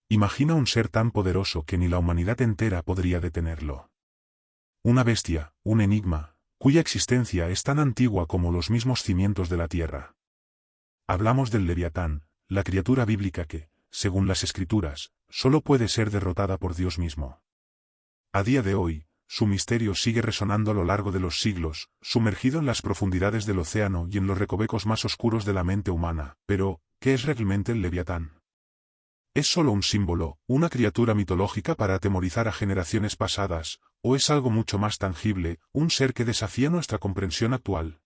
Imagina un ser tan poderoso que ni la humanidad entera podría detenerlo. Una bestia, un enigma, cuya existencia es tan antigua como los mismos cimientos de la tierra. Hablamos del Leviatán, la criatura bíblica que, según las Escrituras, solo puede ser derrotada por Dios mismo. A día de hoy, su misterio sigue resonando a lo largo de los siglos, sumergido en las profundidades del océano y en los recovecos más oscuros de la mente humana. Pero, ¿qué es realmente el Leviatán? ¿Es solo un símbolo, una criatura mitológica para atemorizar a generaciones pasadas, o es algo mucho más tangible, un ser que desafía nuestra comprensión actual?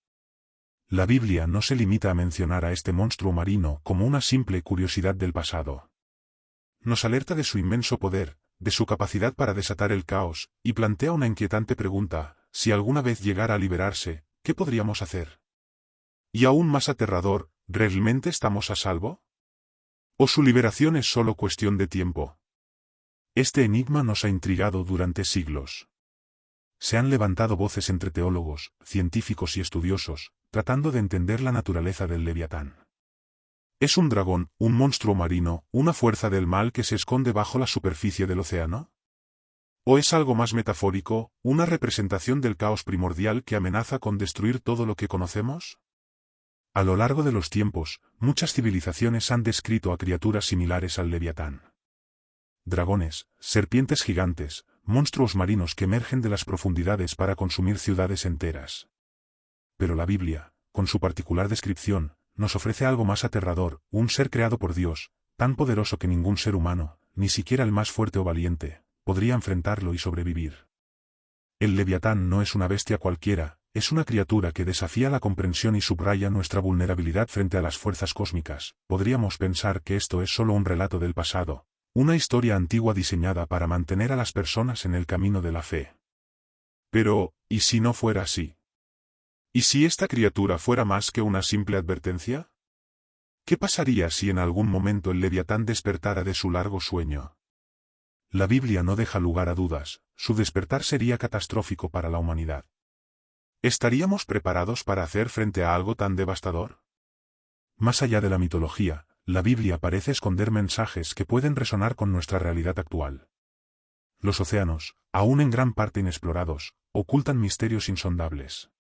La Biblia no se limita a mencionar a este monstruo marino como una simple curiosidad del pasado. Nos alerta de su inmenso poder, de su capacidad para desatar el caos, y plantea una inquietante pregunta: si alguna vez llegara a liberarse, ¿qué podríamos hacer? Y aún más aterrador, ¿realmente estamos a salvo? ¿O su liberación es solo cuestión de tiempo? Este enigma nos ha intrigado durante siglos. Se han levantado voces entre teólogos, científicos y estudiosos, tratando de entender la naturaleza del Leviatán. ¿Es un dragón, un monstruo marino, una fuerza del mal que se esconde bajo la superficie del océano? ¿O es algo más metafórico, una representación del caos primordial que amenaza con destruir todo lo que conocemos? A lo largo de los tiempos, muchas civilizaciones han descrito a criaturas similares al Leviatán. Dragones, serpientes gigantes, monstruos marinos que emergen de las profundidades para consumir ciudades enteras. Pero la Biblia, con su particular descripción, nos ofrece algo más aterrador: un ser creado por Dios, tan poderoso que ningún ser humano, ni siquiera el más fuerte o valiente, podría enfrentarlo y sobrevivir. El Leviatán no es una bestia cualquiera, es una criatura que desafía la comprensión y subraya nuestra vulnerabilidad frente a las fuerzas cósmicas. Podríamos pensar que esto es solo un relato del pasado, una historia antigua diseñada para mantener a las personas en el camino de la fe. Pero, ¿y si no fuera así? ¿Y si esta criatura fuera más que una simple advertencia? ¿Qué pasaría si en algún momento el Leviatán despertara de su largo sueño? La Biblia no deja lugar a dudas: su despertar sería catastrófico para la humanidad. ¿Estaríamos preparados para hacer frente a algo tan devastador? Más allá de la mitología, la Biblia parece esconder mensajes que pueden resonar con nuestra realidad actual. Los océanos, aún en gran parte inexplorados, ocultan misterios insondables.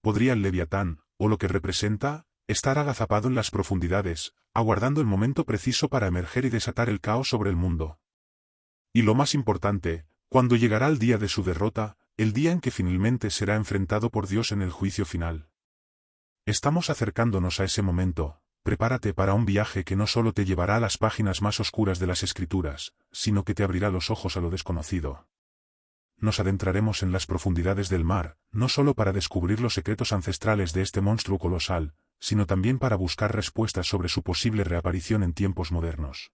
¿Podría el Leviatán, o lo que representa, estar agazapado en las profundidades, aguardando el momento preciso para emerger y desatar el caos sobre el mundo? Y lo más importante, ¿cuándo llegará el día de su derrota, el día en que finalmente será enfrentado por Dios en el juicio final? Estamos acercándonos a ese momento. Prepárate para un viaje que no solo te llevará a las páginas más oscuras de las Escrituras, sino que te abrirá los ojos a lo desconocido. Nos adentraremos en las profundidades del mar, no solo para descubrir los secretos ancestrales de este monstruo colosal, sino también para buscar respuestas sobre su posible reaparición en tiempos modernos.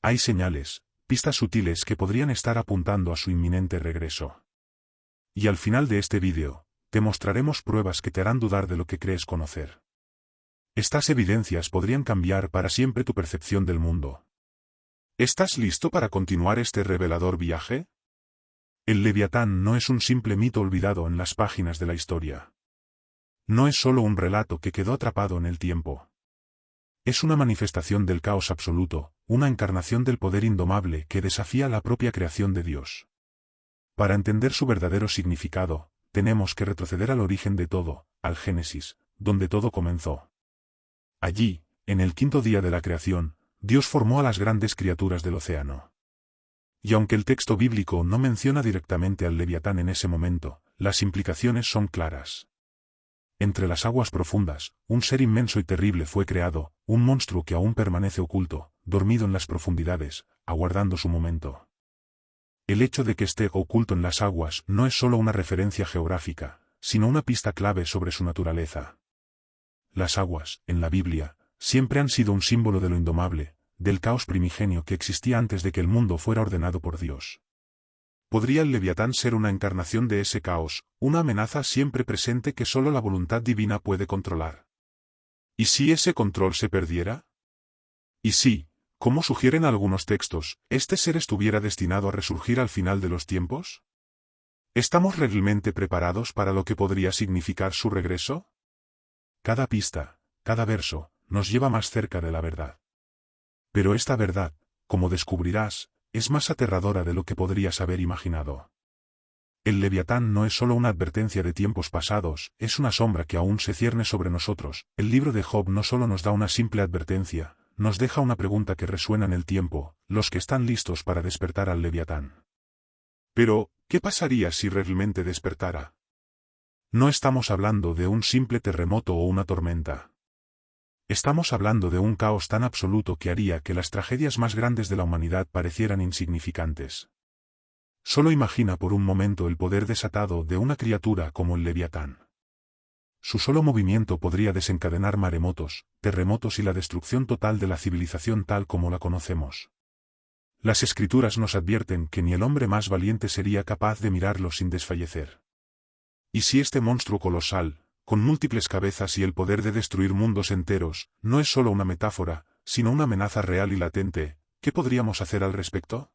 Hay señales, pistas sutiles que podrían estar apuntando a su inminente regreso. Y al final de este vídeo, te mostraremos pruebas que te harán dudar de lo que crees conocer. Estas evidencias podrían cambiar para siempre tu percepción del mundo. ¿Estás listo para continuar este revelador viaje? El Leviatán no es un simple mito olvidado en las páginas de la historia. No es solo un relato que quedó atrapado en el tiempo. Es una manifestación del caos absoluto, una encarnación del poder indomable que desafía la propia creación de Dios. Para entender su verdadero significado, tenemos que retroceder al origen de todo, al Génesis, donde todo comenzó. Allí, en el quinto día de la creación, Dios formó a las grandes criaturas del océano. Y aunque el texto bíblico no menciona directamente al Leviatán en ese momento, las implicaciones son claras. Entre las aguas profundas, un ser inmenso y terrible fue creado, un monstruo que aún permanece oculto, dormido en las profundidades, aguardando su momento. El hecho de que esté oculto en las aguas no es solo una referencia geográfica, sino una pista clave sobre su naturaleza. Las aguas, en la Biblia, siempre han sido un símbolo de lo indomable, del caos primigenio que existía antes de que el mundo fuera ordenado por Dios. ¿Podría el Leviatán ser una encarnación de ese caos, una amenaza siempre presente que solo la voluntad divina puede controlar? ¿Y si ese control se perdiera? ¿Y si, como sugieren algunos textos, este ser estuviera destinado a resurgir al final de los tiempos? ¿Estamos realmente preparados para lo que podría significar su regreso? Cada pista, cada verso, nos lleva más cerca de la verdad. Pero esta verdad, como descubrirás, es más aterradora de lo que podrías haber imaginado. El Leviatán no es solo una advertencia de tiempos pasados, es una sombra que aún se cierne sobre nosotros. El libro de Job no solo nos da una simple advertencia, nos deja una pregunta que resuena en el tiempo: los que están listos para despertar al Leviatán. Pero, ¿qué pasaría si realmente despertara? No estamos hablando de un simple terremoto o una tormenta. Estamos hablando de un caos tan absoluto que haría que las tragedias más grandes de la humanidad parecieran insignificantes. Solo imagina por un momento el poder desatado de una criatura como el Leviatán. Su solo movimiento podría desencadenar maremotos, terremotos y la destrucción total de la civilización tal como la conocemos. Las Escrituras nos advierten que ni el hombre más valiente sería capaz de mirarlo sin desfallecer. Y si este monstruo colosal, con múltiples cabezas y el poder de destruir mundos enteros, no es solo una metáfora, sino una amenaza real y latente, ¿qué podríamos hacer al respecto?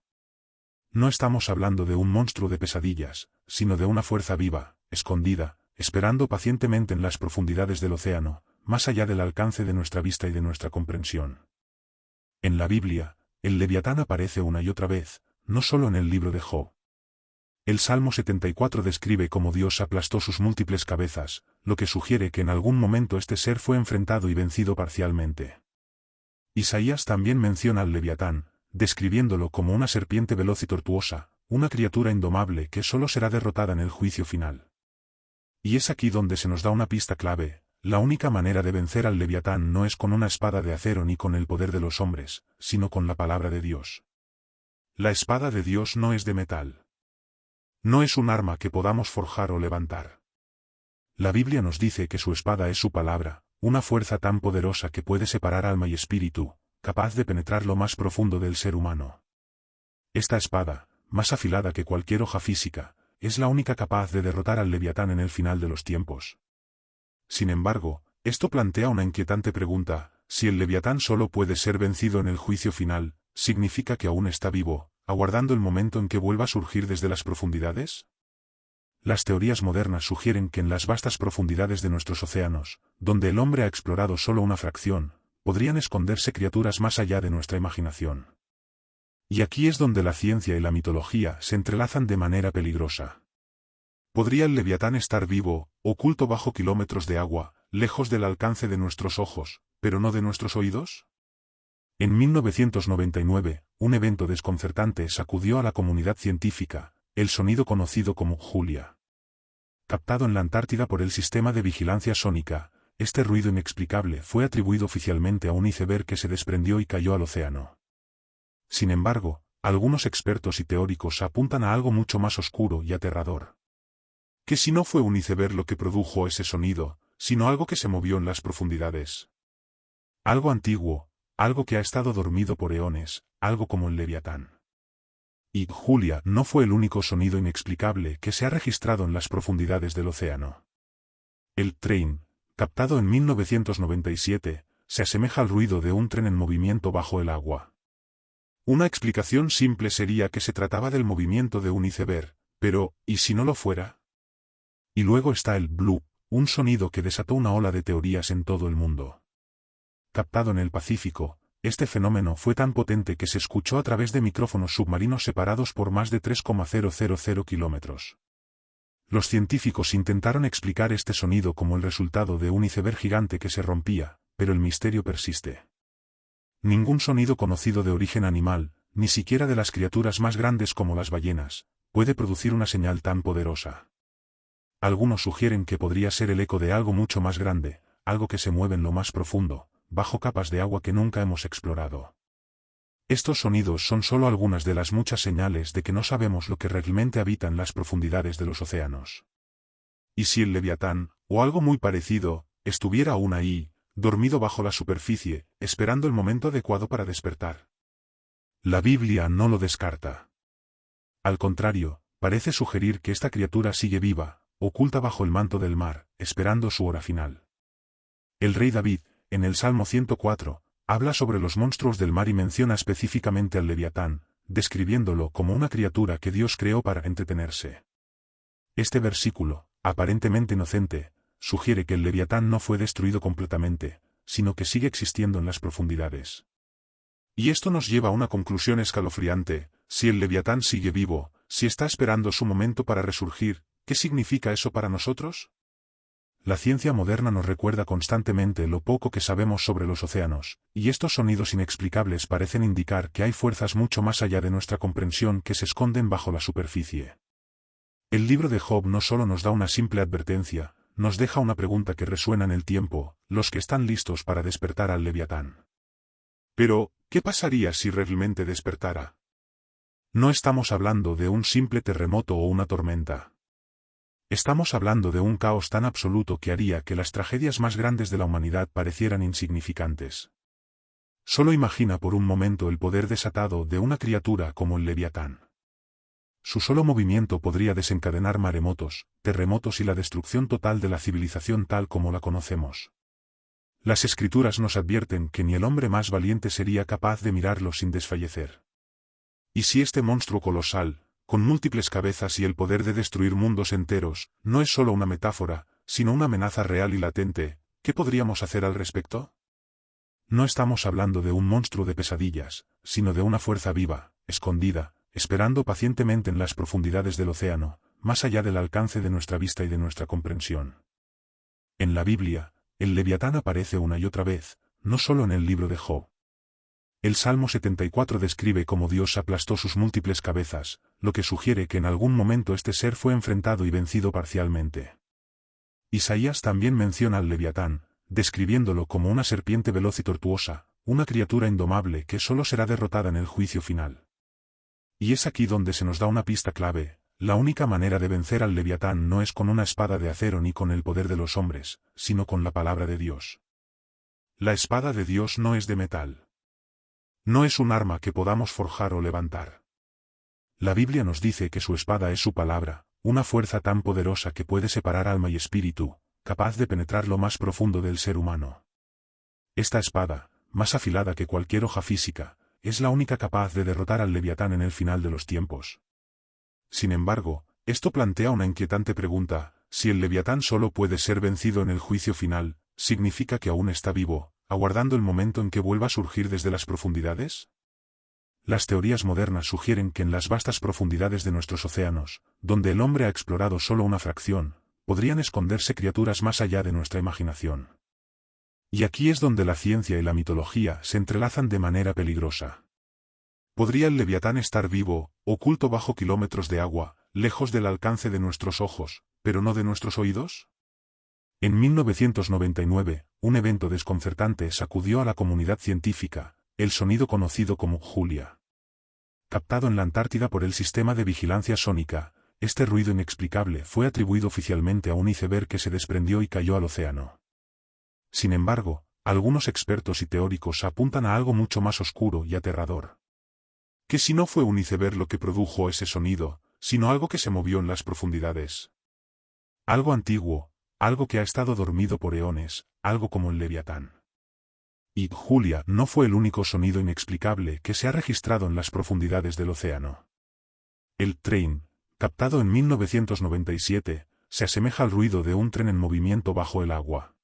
No estamos hablando de un monstruo de pesadillas, sino de una fuerza viva, escondida, esperando pacientemente en las profundidades del océano, más allá del alcance de nuestra vista y de nuestra comprensión. En la Biblia, el Leviatán aparece una y otra vez, no solo en el libro de Job. El Salmo 74 describe cómo Dios aplastó sus múltiples cabezas, lo que sugiere que en algún momento este ser fue enfrentado y vencido parcialmente. Isaías también menciona al Leviatán, describiéndolo como una serpiente veloz y tortuosa, una criatura indomable que solo será derrotada en el juicio final. Y es aquí donde se nos da una pista clave: la única manera de vencer al Leviatán no es con una espada de acero ni con el poder de los hombres, sino con la palabra de Dios. La espada de Dios no es de metal. No es un arma que podamos forjar o levantar. La Biblia nos dice que su espada es su palabra, una fuerza tan poderosa que puede separar alma y espíritu, capaz de penetrar lo más profundo del ser humano. Esta espada, más afilada que cualquier hoja física, es la única capaz de derrotar al Leviatán en el final de los tiempos. Sin embargo, esto plantea una inquietante pregunta: si el Leviatán solo puede ser vencido en el juicio final, ¿significa que aún está vivo, aguardando el momento en que vuelva a surgir desde las profundidades? Las teorías modernas sugieren que en las vastas profundidades de nuestros océanos, donde el hombre ha explorado solo una fracción, podrían esconderse criaturas más allá de nuestra imaginación. Y aquí es donde la ciencia y la mitología se entrelazan de manera peligrosa. ¿Podría el Leviatán estar vivo, oculto bajo kilómetros de agua, lejos del alcance de nuestros ojos, pero no de nuestros oídos? En 1999, un evento desconcertante sacudió a la comunidad científica: el sonido conocido como Julia. Captado en la Antártida por el sistema de vigilancia sónica, este ruido inexplicable fue atribuido oficialmente a un iceberg que se desprendió y cayó al océano. Sin embargo, algunos expertos y teóricos apuntan a algo mucho más oscuro y aterrador. ¿Qué si no fue un iceberg lo que produjo ese sonido, sino algo que se movió en las profundidades? Algo antiguo, algo que ha estado dormido por eones, algo como el Leviatán. Y Julia no fue el único sonido inexplicable que se ha registrado en las profundidades del océano. El train, captado en 1997, se asemeja al ruido de un tren en movimiento bajo el agua. Una explicación simple sería que se trataba del movimiento de un iceberg, pero, ¿y si no lo fuera? Y luego está el bloop, un sonido que desató una ola de teorías en todo el mundo. Captado en el Pacífico, este fenómeno fue tan potente que se escuchó a través de micrófonos submarinos separados por más de 3,000 kilómetros. Los científicos intentaron explicar este sonido como el resultado de un iceberg gigante que se rompía, pero el misterio persiste. Ningún sonido conocido de origen animal, ni siquiera de las criaturas más grandes como las ballenas, puede producir una señal tan poderosa. Algunos sugieren que podría ser el eco de algo mucho más grande, algo que se mueve en lo más profundo, bajo capas de agua que nunca hemos explorado. Estos sonidos son solo algunas de las muchas señales de que no sabemos lo que realmente habita en las profundidades de los océanos. ¿Y si el Leviatán, o algo muy parecido, estuviera aún ahí, dormido bajo la superficie, esperando el momento adecuado para despertar? La Biblia no lo descarta. Al contrario, parece sugerir que esta criatura sigue viva, oculta bajo el manto del mar, esperando su hora final. El rey David, en el Salmo 104, habla sobre los monstruos del mar y menciona específicamente al Leviatán, describiéndolo como una criatura que Dios creó para entretenerse. Este versículo, aparentemente inocente, sugiere que el Leviatán no fue destruido completamente, sino que sigue existiendo en las profundidades. Y esto nos lleva a una conclusión escalofriante: si el Leviatán sigue vivo, si está esperando su momento para resurgir, ¿qué significa eso para nosotros? La ciencia moderna nos recuerda constantemente lo poco que sabemos sobre los océanos, y estos sonidos inexplicables parecen indicar que hay fuerzas mucho más allá de nuestra comprensión que se esconden bajo la superficie. El libro de Job no solo nos da una simple advertencia, nos deja una pregunta que resuena en el tiempo: los que están listos para despertar al Leviatán. Pero, ¿qué pasaría si realmente despertara? No estamos hablando de un simple terremoto o una tormenta. Estamos hablando de un caos tan absoluto que haría que las tragedias más grandes de la humanidad parecieran insignificantes. Solo imagina por un momento el poder desatado de una criatura como el Leviatán. Su solo movimiento podría desencadenar maremotos, terremotos y la destrucción total de la civilización tal como la conocemos. Las Escrituras nos advierten que ni el hombre más valiente sería capaz de mirarlo sin desfallecer. ¿Y si este monstruo colosal, con múltiples cabezas y el poder de destruir mundos enteros, no es solo una metáfora, sino una amenaza real y latente? ¿Qué podríamos hacer al respecto? No estamos hablando de un monstruo de pesadillas, sino de una fuerza viva, escondida, esperando pacientemente en las profundidades del océano, más allá del alcance de nuestra vista y de nuestra comprensión. En la Biblia, el Leviatán aparece una y otra vez, no solo en el libro de Job. El Salmo 74 describe cómo Dios aplastó sus múltiples cabezas, lo que sugiere que en algún momento este ser fue enfrentado y vencido parcialmente. Isaías también menciona al Leviatán, describiéndolo como una serpiente veloz y tortuosa, una criatura indomable que solo será derrotada en el juicio final. Y es aquí donde se nos da una pista clave: la única manera de vencer al Leviatán no es con una espada de acero ni con el poder de los hombres, sino con la palabra de Dios. La espada de Dios no es de metal. No es un arma que podamos forjar o levantar. La Biblia nos dice que su espada es su palabra, una fuerza tan poderosa que puede separar alma y espíritu, capaz de penetrar lo más profundo del ser humano. Esta espada, más afilada que cualquier hoja física, es la única capaz de derrotar al Leviatán en el final de los tiempos. Sin embargo, esto plantea una inquietante pregunta: si el Leviatán solo puede ser vencido en el juicio final, ¿significa que aún está vivo, aguardando el momento en que vuelva a surgir desde las profundidades? Las teorías modernas sugieren que en las vastas profundidades de nuestros océanos, donde el hombre ha explorado solo una fracción, podrían esconderse criaturas más allá de nuestra imaginación. Y aquí es donde la ciencia y la mitología se entrelazan de manera peligrosa. ¿Podría el Leviatán estar vivo, oculto bajo kilómetros de agua, lejos del alcance de nuestros ojos, pero no de nuestros oídos? En 1999, un evento desconcertante sacudió a la comunidad científica: el sonido conocido como Julia. Captado en la Antártida por el sistema de vigilancia sónica, este ruido inexplicable fue atribuido oficialmente a un iceberg que se desprendió y cayó al océano. Sin embargo, algunos expertos y teóricos apuntan a algo mucho más oscuro y aterrador. ¿Qué si no fue un iceberg lo que produjo ese sonido, sino algo que se movió en las profundidades? Algo antiguo, algo que ha estado dormido por eones, algo como el Leviatán. Y Julia no fue el único sonido inexplicable que se ha registrado en las profundidades del océano. El Train, captado en 1997, se asemeja al ruido de un tren en movimiento bajo el agua.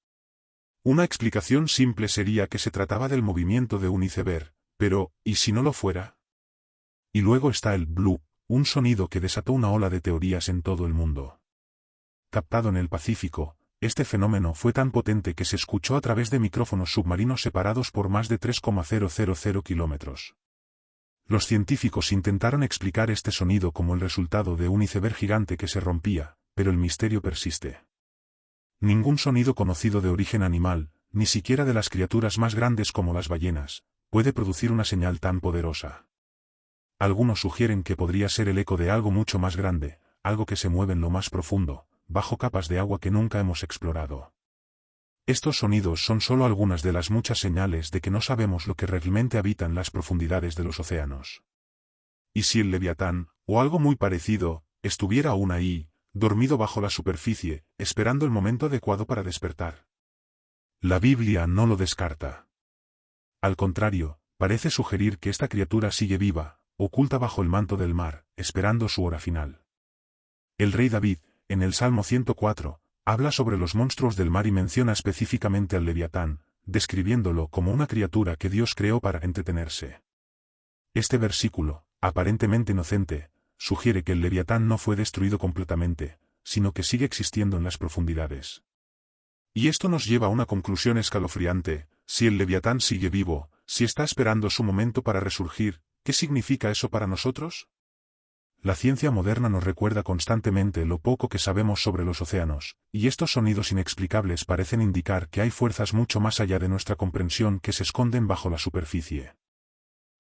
Una explicación simple sería que se trataba del movimiento de un iceberg, pero, ¿y si no lo fuera? Y luego está el Bloop, un sonido que desató una ola de teorías en todo el mundo. Captado en el Pacífico, este fenómeno fue tan potente que se escuchó a través de micrófonos submarinos separados por más de 3,000 kilómetros. Los científicos intentaron explicar este sonido como el resultado de un iceberg gigante que se rompía, pero el misterio persiste. Ningún sonido conocido de origen animal, ni siquiera de las criaturas más grandes como las ballenas, puede producir una señal tan poderosa. Algunos sugieren que podría ser el eco de algo mucho más grande, algo que se mueve en lo más profundo, bajo capas de agua que nunca hemos explorado. Estos sonidos son solo algunas de las muchas señales de que no sabemos lo que realmente habita en las profundidades de los océanos. ¿Y si el Leviatán, o algo muy parecido, estuviera aún ahí, dormido bajo la superficie, esperando el momento adecuado para despertar? La Biblia no lo descarta. Al contrario, parece sugerir que esta criatura sigue viva, oculta bajo el manto del mar, esperando su hora final. El rey David, en el Salmo 104, habla sobre los monstruos del mar y menciona específicamente al Leviatán, describiéndolo como una criatura que Dios creó para entretenerse. Este versículo, aparentemente inocente, sugiere que el Leviatán no fue destruido completamente, sino que sigue existiendo en las profundidades. Y esto nos lleva a una conclusión escalofriante: si el Leviatán sigue vivo, si está esperando su momento para resurgir, ¿qué significa eso para nosotros? La ciencia moderna nos recuerda constantemente lo poco que sabemos sobre los océanos, y estos sonidos inexplicables parecen indicar que hay fuerzas mucho más allá de nuestra comprensión que se esconden bajo la superficie.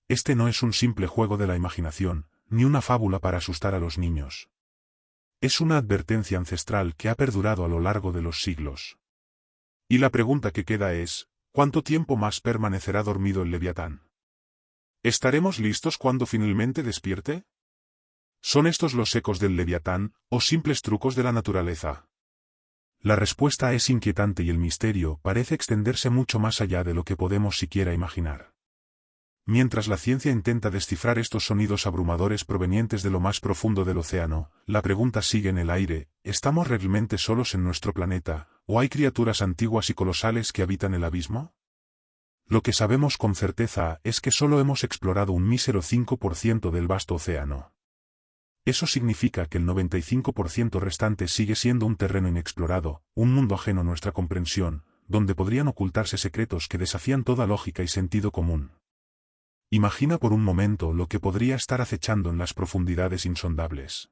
Este no es un simple juego de la imaginación, ni una fábula para asustar a los niños. Es una advertencia ancestral que ha perdurado a lo largo de los siglos. Y la pregunta que queda es: ¿cuánto tiempo más permanecerá dormido el Leviatán? ¿Estaremos listos cuando finalmente despierte? ¿Son estos los ecos del Leviatán, o simples trucos de la naturaleza? La respuesta es inquietante y el misterio parece extenderse mucho más allá de lo que podemos siquiera imaginar. Mientras la ciencia intenta descifrar estos sonidos abrumadores provenientes de lo más profundo del océano, la pregunta sigue en el aire: ¿estamos realmente solos en nuestro planeta, o hay criaturas antiguas y colosales que habitan el abismo? Lo que sabemos con certeza es que solo hemos explorado un mísero 5% del vasto océano. Eso significa que el 95% restante sigue siendo un terreno inexplorado, un mundo ajeno a nuestra comprensión, donde podrían ocultarse secretos que desafían toda lógica y sentido común. Imagina por un momento lo que podría estar acechando en las profundidades insondables.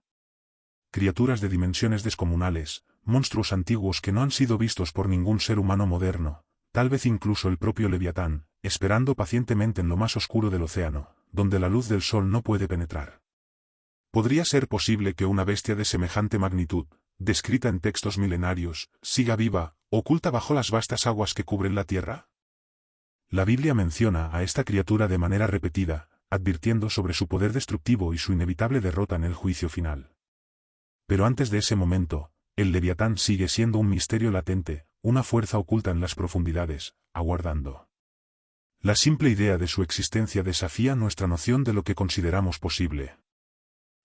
Criaturas de dimensiones descomunales, monstruos antiguos que no han sido vistos por ningún ser humano moderno, tal vez incluso el propio Leviatán, esperando pacientemente en lo más oscuro del océano, donde la luz del sol no puede penetrar. ¿Podría ser posible que una bestia de semejante magnitud, descrita en textos milenarios, siga viva, oculta bajo las vastas aguas que cubren la tierra? La Biblia menciona a esta criatura de manera repetida, advirtiendo sobre su poder destructivo y su inevitable derrota en el juicio final. Pero antes de ese momento, el Leviatán sigue siendo un misterio latente, una fuerza oculta en las profundidades, aguardando. La simple idea de su existencia desafía nuestra noción de lo que consideramos posible.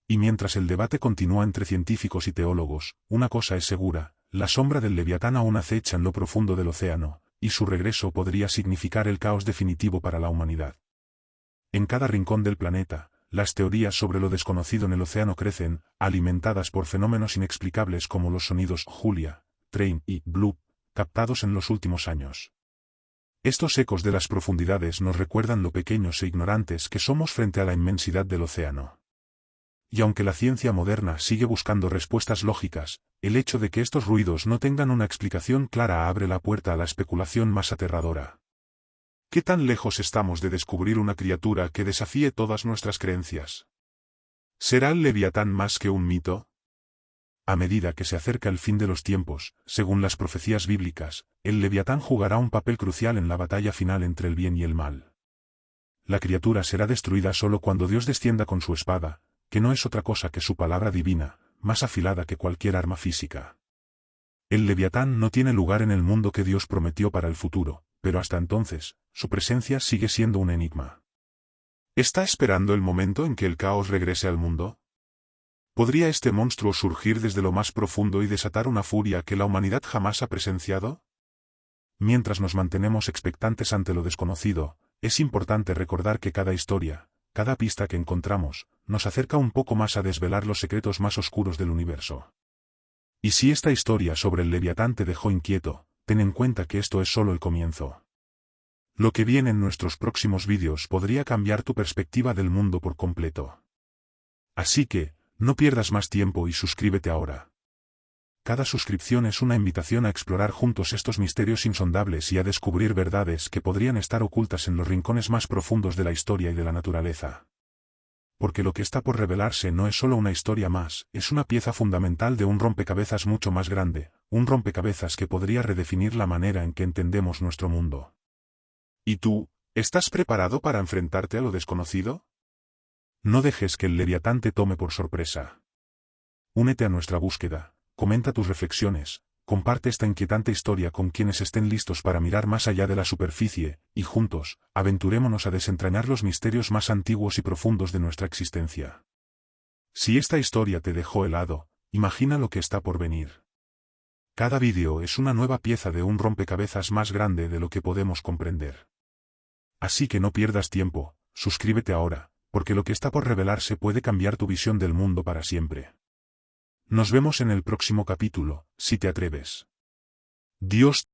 Y mientras el debate continúa entre científicos y teólogos, una cosa es segura: la sombra del Leviatán aún acecha en lo profundo del océano, y su regreso podría significar el caos definitivo para la humanidad. En cada rincón del planeta, las teorías sobre lo desconocido en el océano crecen, alimentadas por fenómenos inexplicables como los sonidos Julia, Train y Bloop, captados en los últimos años. Estos ecos de las profundidades nos recuerdan lo pequeños e ignorantes que somos frente a la inmensidad del océano. Y aunque la ciencia moderna sigue buscando respuestas lógicas, el hecho de que estos ruidos no tengan una explicación clara abre la puerta a la especulación más aterradora. ¿Qué tan lejos estamos de descubrir una criatura que desafíe todas nuestras creencias? ¿Será el Leviatán más que un mito? A medida que se acerca el fin de los tiempos, según las profecías bíblicas, el Leviatán jugará un papel crucial en la batalla final entre el bien y el mal. La criatura será destruida solo cuando Dios descienda con su espada, que no es otra cosa que su palabra divina, más afilada que cualquier arma física. El Leviatán no tiene lugar en el mundo que Dios prometió para el futuro, pero hasta entonces, su presencia sigue siendo un enigma. ¿Está esperando el momento en que el caos regrese al mundo? ¿Podría este monstruo surgir desde lo más profundo y desatar una furia que la humanidad jamás ha presenciado? Mientras nos mantenemos expectantes ante lo desconocido, es importante recordar que cada historia, cada pista que encontramos, nos acerca un poco más a desvelar los secretos más oscuros del universo. Y si esta historia sobre el Leviatán te dejó inquieto, ten en cuenta que esto es solo el comienzo. Lo que viene en nuestros próximos vídeos podría cambiar tu perspectiva del mundo por completo. Así que, no pierdas más tiempo y suscríbete ahora. Cada suscripción es una invitación a explorar juntos estos misterios insondables y a descubrir verdades que podrían estar ocultas en los rincones más profundos de la historia y de la naturaleza. Porque lo que está por revelarse no es solo una historia más, es una pieza fundamental de un rompecabezas mucho más grande, un rompecabezas que podría redefinir la manera en que entendemos nuestro mundo. ¿Y tú, estás preparado para enfrentarte a lo desconocido? No dejes que el Leviatán te tome por sorpresa. Únete a nuestra búsqueda, comenta tus reflexiones, comparte esta inquietante historia con quienes estén listos para mirar más allá de la superficie, y juntos, aventurémonos a desentrañar los misterios más antiguos y profundos de nuestra existencia. Si esta historia te dejó helado, imagina lo que está por venir. Cada vídeo es una nueva pieza de un rompecabezas más grande de lo que podemos comprender. Así que no pierdas tiempo, suscríbete ahora, porque lo que está por revelarse puede cambiar tu visión del mundo para siempre. Nos vemos en el próximo capítulo, si te atreves. Dios